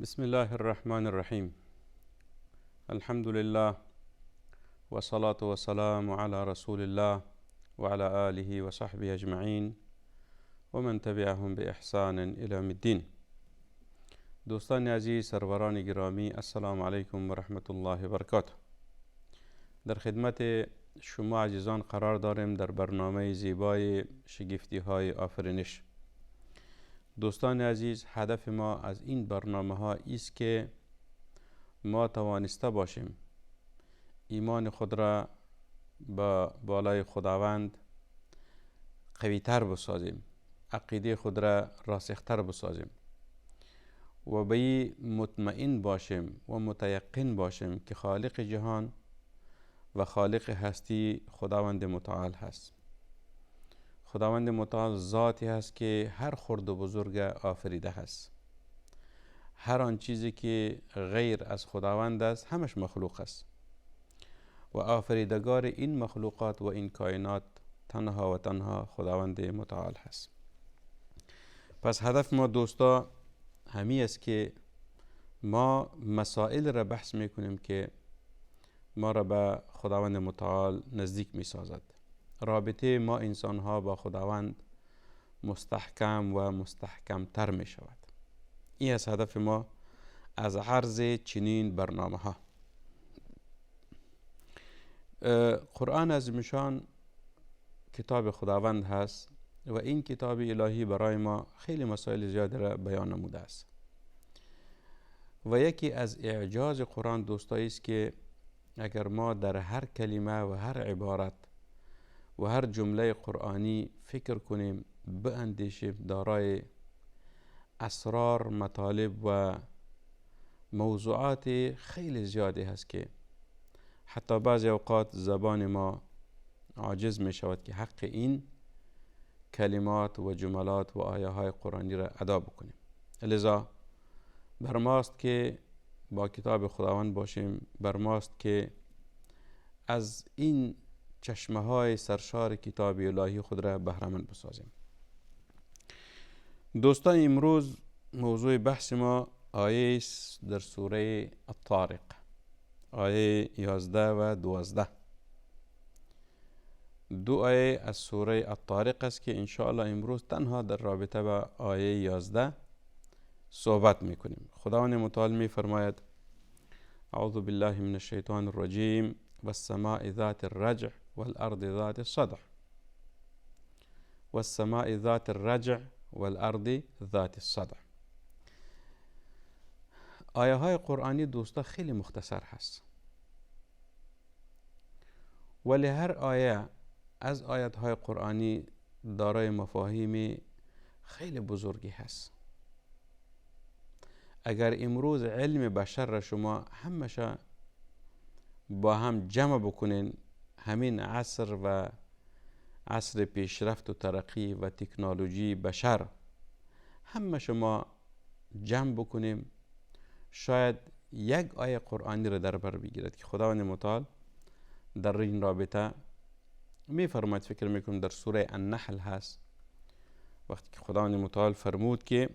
بسم الله الرحمن الرحیم. الحمد لله و صلاة و سلام علی رسول الله و علی آله و صحبه اجمعین و من تبعهم بإحسان إلى يوم الدین. دوستان عزیز، سروران گرامی، السلام علیکم و رحمت الله و برکاته. در خدمت شما عزیزان قرار داریم در برنامه زیبای شگفتی های آفرینش. دوستان عزیز، هدف ما از این برنامه ها است که ما توانسته باشیم ایمان خود را با بالای خداوند قویتر بسازیم، عقیده خود را راسختر بسازیم و به این مطمئن باشیم و متیقن باشیم که خالق جهان و خالق هستی خداوند متعال هست. خداوند متعال ذاتی هست که هر خرد و بزرگ آفریده هست. هر آن چیزی که غیر از خداوند است همش مخلوق است و آفریدگار این مخلوقات و این کائنات تنها و تنها خداوند متعال هست. پس هدف ما دوستا همی است که ما مسائل را بحث میکنیم که ما را به خداوند متعال نزدیک می سازد. رابطه ما انسان ها با خداوند مستحکم و مستحکم تر می شود. این است هدف ما از عرض چنین برنامه ها. قرآن عظیمشان کتاب خداوند هست و این کتاب الهی برای ما خیلی مسائل زیاد را بیان نموده است و یکی از اعجاز قرآن دوستایی است که اگر ما در هر کلمه و هر عبارت و هر جمله قرآنی فکر کنیم، باندیشیم، دارای اسرار، مطالب و موضوعات خیلی زیادی هست که حتی بعضی اوقات زبان ما عاجز می شود که حق این کلمات و جملات و آیه های قرآنی را ادا بکنیم. لذا بر ماست که با کتاب خداوند باشیم، بر ماست که از این چشمه های سرشار کتاب الهی خود را بهره‌مند بسازیم. دوستان، امروز موضوع بحث ما آیه است در سوره الطارق، آیه 11 و 12. دو آیه از سوره الطارق است که انشاءالله امروز تنها در رابطه با آیه 11 صحبت میکنیم. خداوند متعال میفرماید: اعوذ بالله من الشیطان الرجیم والسماء ذات الرجع والارض ذات الصدع والسماء ذات الرجع والارض ذات الصدع. آیه های قرآنی دوستا خیلی مختصر هست، ولی هر آیه از آیات های قرآنی دارای مفاهیم خیلی بزرگی هست. اگر امروز علم بشر را شما همشه با هم جمع بکنین، همین عصر و عصر پیشرفت و ترقی و تکنولوژی بشر همه شما جمع بکنیم، شاید یک آیه قرآنی را در بر بگیرد که خداوند متعال در این رابطه می فرماید. فکر میکنم در سوره النحل هست، وقتی که خداوند متعال فرمود که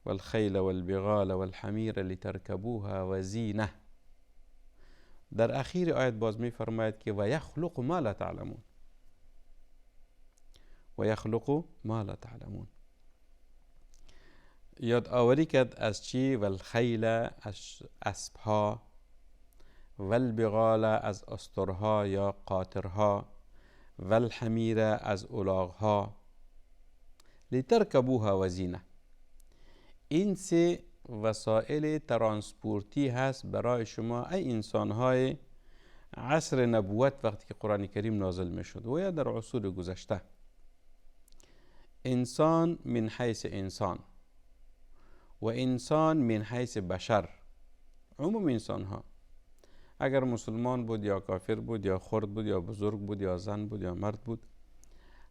والخیل والبغال والحمیر لترکبوها وزینه، در اخیر آیت باز می فرماید که و یخلق ما لا تعلمون، و یخلق ما لا تعلمون. یاد آوری کرد از چی؟ والخیل از اسبها، والبغال از استرها یا قاطرها، والحمیر از الاغها، لترکبوها وزینه. این سه وسایل ترانسپورتی هست برای شما ای انسانهای عصر نبوت، وقتی که قرآن کریم نازل می شد و یا در عصور گذشته. انسان من حیث انسان و انسان من حیث بشر، عموم انسان ها، اگر مسلمان بود یا کافر بود یا خرد بود یا بزرگ بود یا زن بود یا مرد بود،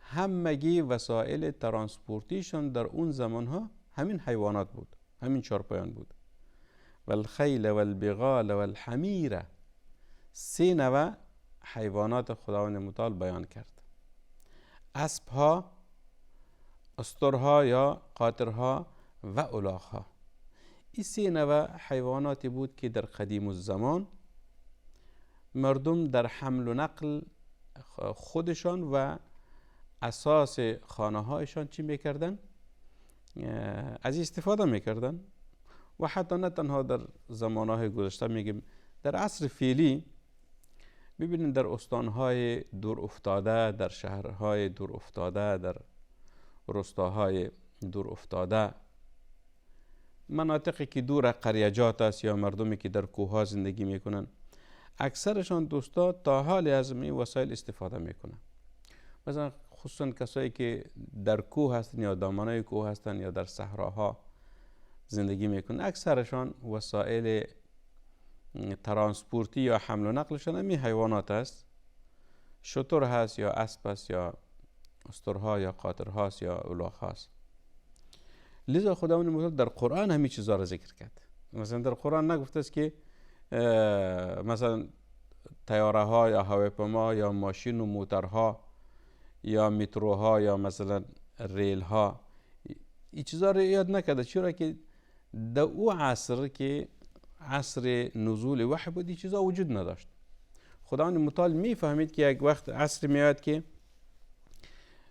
همگی وسایل ترانسپورتیشون در اون زمان ها همین حیوانات بود، همین چارپایان بود. والخیل والبغال والحمیر، سه نوع حیوانات خداوند متعال بیان کرد: اسبها، استرها یا قاطرها و الاغها. این 3 نوع حیواناتی بود که در قدیم الزمان مردم در حمل و نقل خودشان و اساس خانه هایشان چی میکردن؟ از استفاده میکردن. و حتی نه تنها در زمانهای گذشته، میگیم در عصر فعلی ببینید در استانهای دور افتاده، در شهرهای دور افتاده، در روستاهای دور افتاده، مناطقی که دور قریجات است یا مردمی که در کوه زندگی میکنن، اکثرشان دوستا تا حال از این وسایل استفاده میکنن. مثلا خصوصا کسایی که در کوه هستن یا دامنه کوه هستن یا در صحراها زندگی میکنن، اکثرشان وسایل ترانسپورتی یا حمل و نقلشان همین حیوانات است. شتر هست یا اسب است یا استرها یا قاطرها است یا الاغ هست. لذا خداوند متعال در قرآن همین چیزا را ذکر کرد. مثلا در قرآن نگفته است که مثلا طیاره ها یا هواپیما یا ماشین و موترها یا متروها یا مثلا ریل ها، این چیزا رو یاد نکرده. چرا که در او عصر که عصر نزول وحی بود این چیزا وجود نداشت. خداوند متعال میفهمید که یک وقت عصر میاد که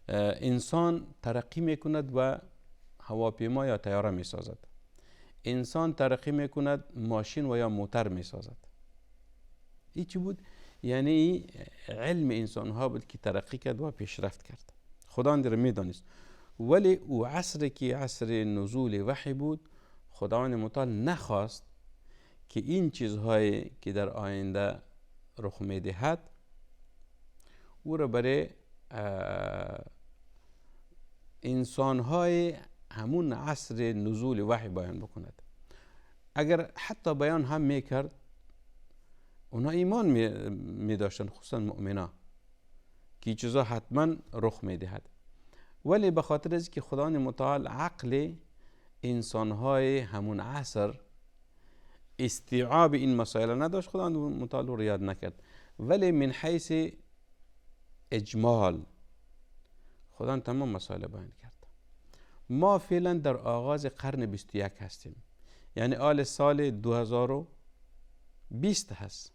انسان ترقی میکند و هواپیما یا طیاره میسازد، انسان ترقی میکند ماشین و یا موتر میسازد. این چی بود؟ یعنی علم انسان ها بود که ترقی کرد و پیشرفت کرد. خداوند را میدانست. ولی او عصر که عصر نزول وحی بود، خداوند متعال نخواست که این چیزهایی که در آینده رخ میدهد او را برای انسانهای همون عصر نزول وحی بیان بکند. اگر حتی بیان هم میکرد، اونا ایمان می داشتن، خصوصا مؤمنا، که چیزا حتما رخ میدهد. ولی به خاطر از که خداوند متعال عقل انسانهای همون عصر استیعاب این مسائل نداشت، خداوند متعال رو یاد نکرد. ولی من حیث اجمال خداوند تمام مسائل بیان کرد. ما فعلا در آغاز قرن 21 هستیم، یعنی آل سال 2020 هست.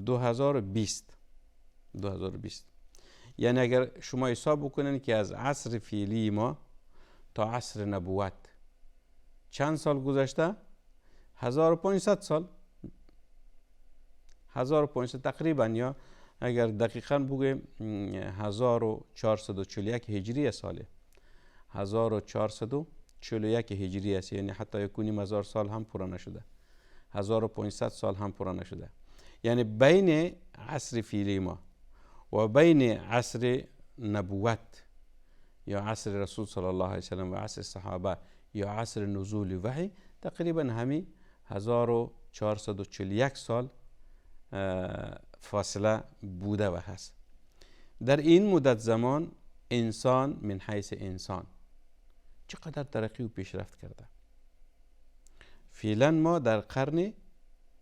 2020 یعنی اگر شما حساب بکنین که از عصر فعلی ما تا عصر نبوت چند سال گذشته؟ 1500 سال، 1500 تقریبا، یا اگر دقیقاً بگیم 1441 هجری ساله، 1441 هجری است. یعنی حتی یکونیم هزار سال هم پورا نشده، 1500 سال هم پورا نشده. یعنی بین عصر فیلی ما و بین عصر نبوت یا عصر رسول صلی الله علیه وسلم و عصر صحابه یا عصر نزول وحی تقریبا همین 1441 سال فاصله بوده و هست. در این مدت زمان انسان من حیث انسان چقدر ترقی و پیشرفت کرده. فعلا ما در قرن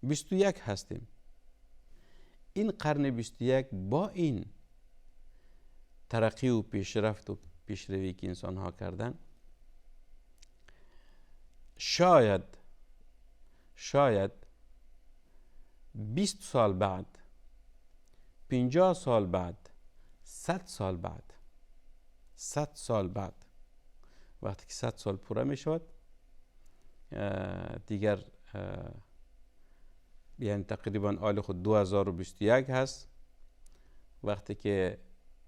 21 هستیم. این قرن 21 با این ترقی و پیشرفت و پیشروی که انسان ها کردن، شاید 20 سال بعد، 50 سال بعد، 100 سال بعد وقتی که 100 سال پوره می شود دیگر، یعنی تقریبا آل خود 2021 هست، وقتی که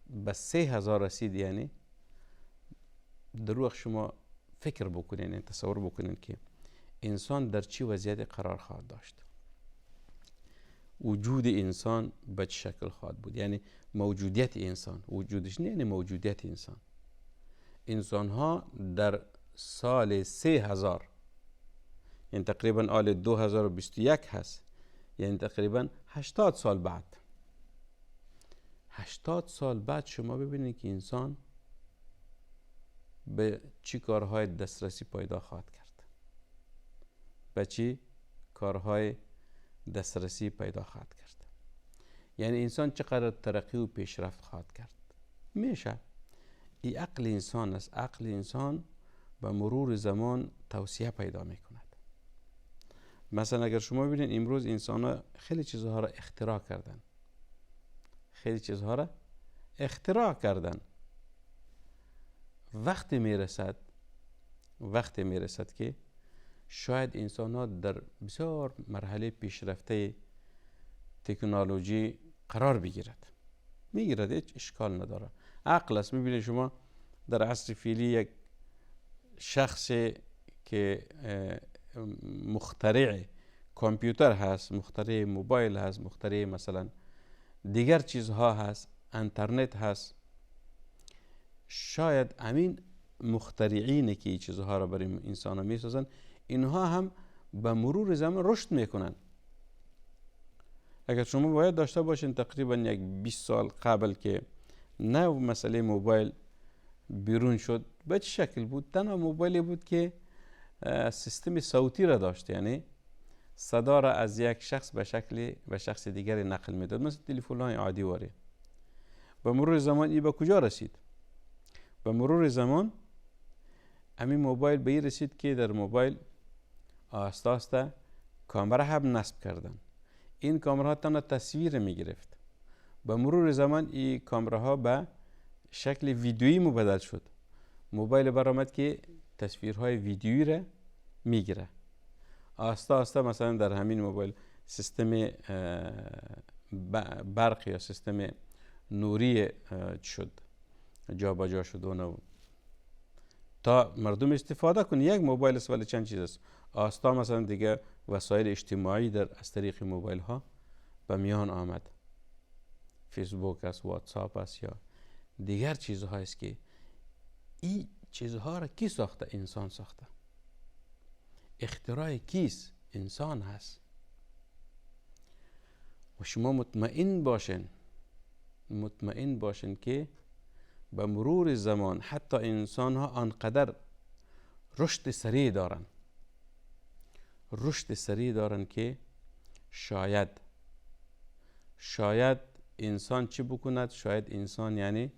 به 3000 رسید، یعنی در وقت شما فکر بکنین، تصور بکنین که انسان در چی وضعیت قرار خواهد داشت، وجود انسان به چه شکل خواهد بود. یعنی موجودیت انسان، وجودش نه، یعنی موجودیت انسان ها در سال 3000، یعنی تقریبا آل 2021 هست، یعنی تقریبا 80 سال بعد، 80 سال بعد شما ببینید که انسان به چی کارهای دسترسی پیدا خواهد کرد، به چی کارهای دسترسی پیدا خواهد کرد. یعنی انسان چقدر ترقی و پیشرفت خواهد کرد. میشه این عقل انسان است. عقل انسان به مرور زمان توسعه پیدا میکند. مثلا اگر شما ببینید امروز انسان ها خیلی چیزها را اختراع کردن، خیلی چیزها را اختراع کردن. وقتی میرسد که شاید انسان ها در بسیار مرحله پیشرفته تکنولوژی قرار میگیرد، هیچ اشکال نداره. عقل است. میبینید شما در عصر فعلی یک شخص که مخترع کامپیوتر هست، مخترع موبایل هست، مخترع مثلا دیگر چیزها هست، اینترنت هست، شاید همین مخترعینی که این چیزها را برای انسان ها میسازن، اینها هم به مرور زمان رشد میکنن. اگر شما باید داشته باشین تقریبا یک 20 سال قبل که نه مسئله موبایل بیرون شد، به چه شکل بود؟ تنها موبایلی بود که سیستم صوتی را داشت، یعنی صدا را از یک شخص به شخص دیگری نقل میداد، مثل تلفن‌های عادی واره. به مرور زمان این به کجا رسید؟ به مرور زمان همین موبایل به این رسید که در موبایل آسته آسته کامera هم نصب کردن. این کامراها تنها تصویر می گرفت. به مرور زمان این کامراها به شکل ویدیویی مبدل شد. موبایل برآمد که تصویرهای ویدیویی را میگیره. آسته آسته مثلا در همین موبایل سیستم برق یا سیستم نوری شد، جابجا شد و تا مردم استفاده کنه. یک موبایل است ولی چند چیز است. آسته مثلا دیگه وسایل اجتماعی در از طریق موبایل ها به میان آمد. فیسبوک است، واتساپ است یا دیگر چیزها است که این چیزها را کی ساخته؟ انسان ساخته. اختراع کیست؟ انسان هست. و شما مطمئن باشین که به مرور زمان حتی انسان ها آنقدر رشد سریع دارن که شاید انسان چی بکند؟ شاید انسان یعنی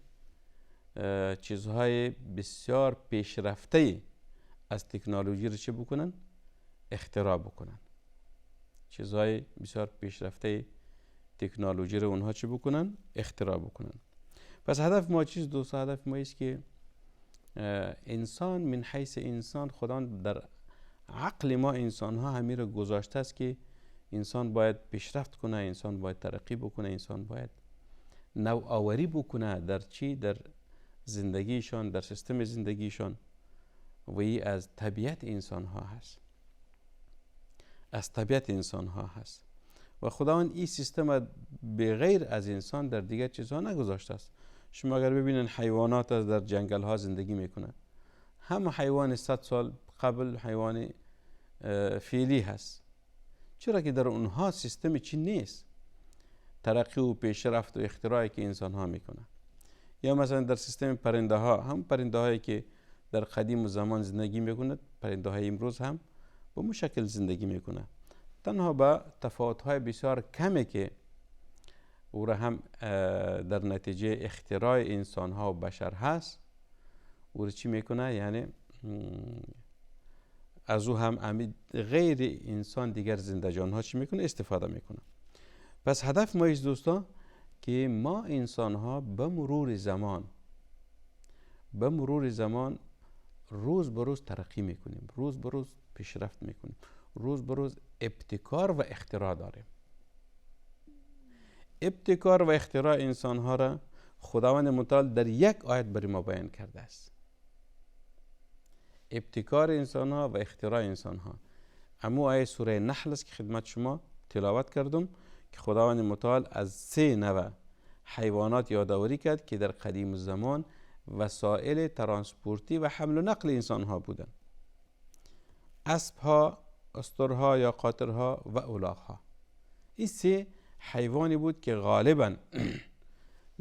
چیزهای بسیار پیشرفته از تکنولوژی رو چی بکنن؟ اختراع بکنن. چیزهای بسیار پیشرفته تکنولوژی رو اونها چی بکنن؟ اختراع بکنن. پس هدف ما چیست دوستا؟ هدف ما است که انسان من حیث انسان، خدا در عقل ما انسان ها همین رو گذاشته است که انسان باید پیشرفت کنه، انسان باید ترقی بکنه، انسان باید نوآوری بکنه در چی؟ در زندگیشان، در سیستم زندگیشان. و این از طبیعت انسان ها هست. و خداوند این سیستم به غیر از انسان در دیگر چیزها نگذاشته است. شما اگر ببینن حیوانات در جنگل ها زندگی میکنه، همه حیوان 100 سال قبل حیوان فیلی هست. چرا که در اونها سیستم چی نیست؟ ترقی و پیشرفت و اختراعی که انسان ها میکنه. یا مثلا در سیستم پرنده ها، هم پرنده هایی که در قدیم و زمان زندگی میکنند، پرنده های امروز هم به مو شکل زندگی میکنه. تنها با تفاوت های بسیار کمی که او را هم در نتیجه اختراع انسان ها و بشر هست، او را چی میکنه؟ یعنی از او هم غیر انسان دیگر زنده جان ها چی میکنه؟ استفاده میکنه. پس هدف ما است دوستا که ما انسان ها به مرور زمان روز به روز ترقی میکنیم، روز به روز پیشرفت میکنیم، روز به روز ابتکار و اختراع داریم. ابتکار و اختراع انسان ها را خداوند متعال در یک آیت برای ما بیان کرده است. ابتکار انسان ها و اختراع انسان ها. اما آیه سوره نحل است که خدمت شما تلاوت کردم که خداوند متعال از 3 نوع حیوانات یادآوری کرد که در قدیم زمان وسایل ترانسپورتی و حمل و نقل انسان ها بودند. اسب ها، استرها یا قاطرها و الاغ ها. این 3 حیوانی بود که غالبا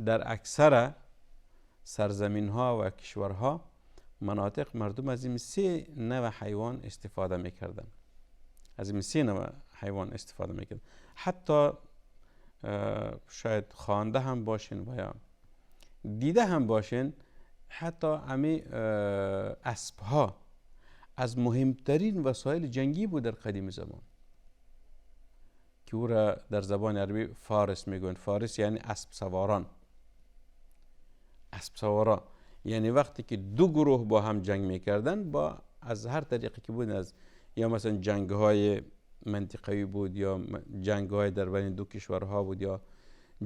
در اکثر سرزمین ها و کشورها مناطق مردم از این 3 نوع حیوان استفاده میکردن. حتی شاید خوانده هم باشین و یا دیده هم باشین، حتی اسب ها از مهمترین وسایل جنگی بود در قدیم زمان. که او را در زبان عربی فارس میگویند. فارس یعنی اسب سواران. اسب سوارا یعنی وقتی که دو گروه با هم جنگ میکردن، با از هر طریقی که بود، از یا مثلا جنگ های منطقه‌ای بود، یا جنگ های در بین دو کشورها بود، یا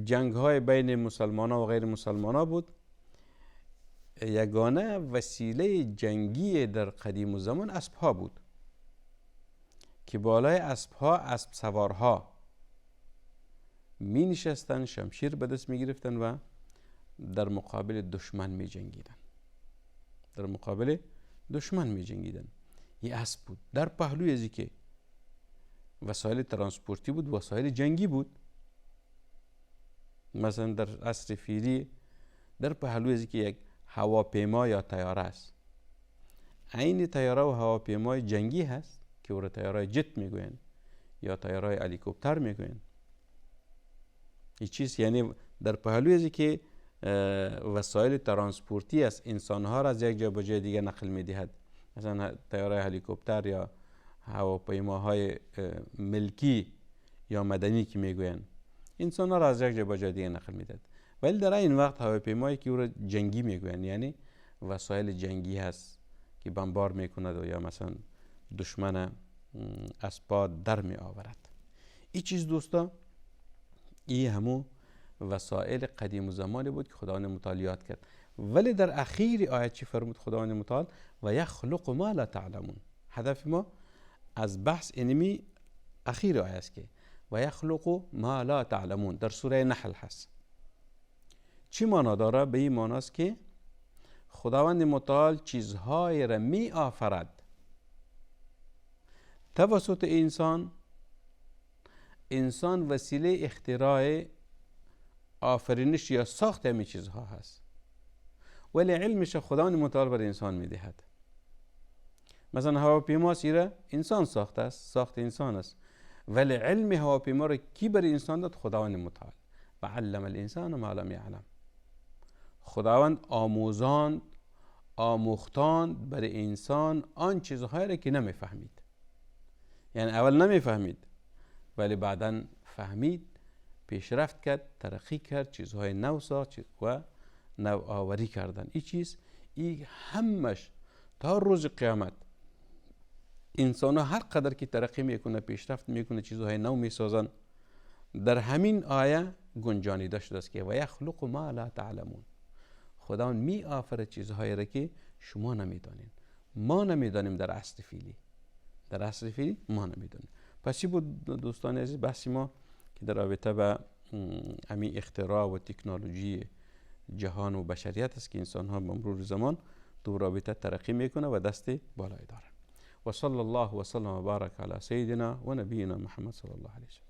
جنگ های بین مسلمان ها و غیر مسلمان ها بود، یگانه وسیله جنگی در قدیم و زمان اسب ها بود که بالای اسب ها اسب سوارها می نشستن، شمشیر به دست می گرفتن و در مقابل دشمن می جنگیدن. در مقابل دشمن می جنگیدن. این اسب بود. در پهلوی ازی که وسایل ترانسپورتی بود، وسایل جنگی بود. مثلا در عصر فیلی در پهلوی ازی که یک هواپیما یا طیاره است، عین طیاره و هواپیمای جنگی هست که او را طیاره جت میگوین یا طیاره هلیکوپتر میگوین. این چیز یعنی در پهلوی ازی که وسایل ترانسپورتی است، انسانها را از یک جا به جای دیگه نقل میدهد. مثلا طیاره هلیکوپتر یا هواپیماهای ملکی یا مدنی که میگوین، انسانها را از یک جا به جای دیگه نقل میدهد. ولی در این وقت هواپیمایی که او را جنگی میگوین، یعنی وسایل جنگی هست که بمبار میکند و یا مثلا دشمن اسبا در می آورد. این چیز دوستا، این همو وسایل قدیم و زمانی بود که خداوند متعال یاد کرد. ولی در اخیر آیت چی فرمود خداوند متعال؟ و یخلق ما لا تعلمون. هدف ما از بحث اینمی اخیر آیت است که و یخلق ما لا تعلمون در سوره نحل هست. چی معنا داره؟ به این معناست که خداوند متعال چیزهای را می آفرد توسط انسان وسیله اختراع آفرینش یا ساخت همین چیزها هست، ولی علمش خداوند متعال بر انسان میدهد. مثلا هواپیما را انسان ساخته است، ساخت انسان است، ولی علم هواپیما را کی بر انسان داد؟ خداوند متعال. و علم الانسان ما لم یعلم. خداوند آموختاند بر انسان آن چیزهایی را که نمیفهمید. یعنی اول نمیفهمید ولی بعدا فهمید، پیشرفت کرد، ترقی کرد، چیزهای نو ساخت و نوآوری کردن. این چیز این همش تا روز قیامت انسان ها هر قدر که ترقی میکنه، پیشرفت میکنه، چیزهای نو میسازن، در همین آیه گنجانیده شده است که و یخلق ما لا تعلمون. خداوند می آفرد چیزهایی را که شما نمیدانید، ما نمیدانیم. در اصل فعلی ما نمیدانیم. پس چی بود دوستان عزیز بحث ما که در رابطه به همین اختراع و تکنولوژی جهان و بشریت است که انسان ها به مرور زمان دو رابطه ترقی میکنه و دست بالای داره. و صلی الله و سلم و بارک علی سیدنا و نبینا محمد صلی الله علیه و سلم.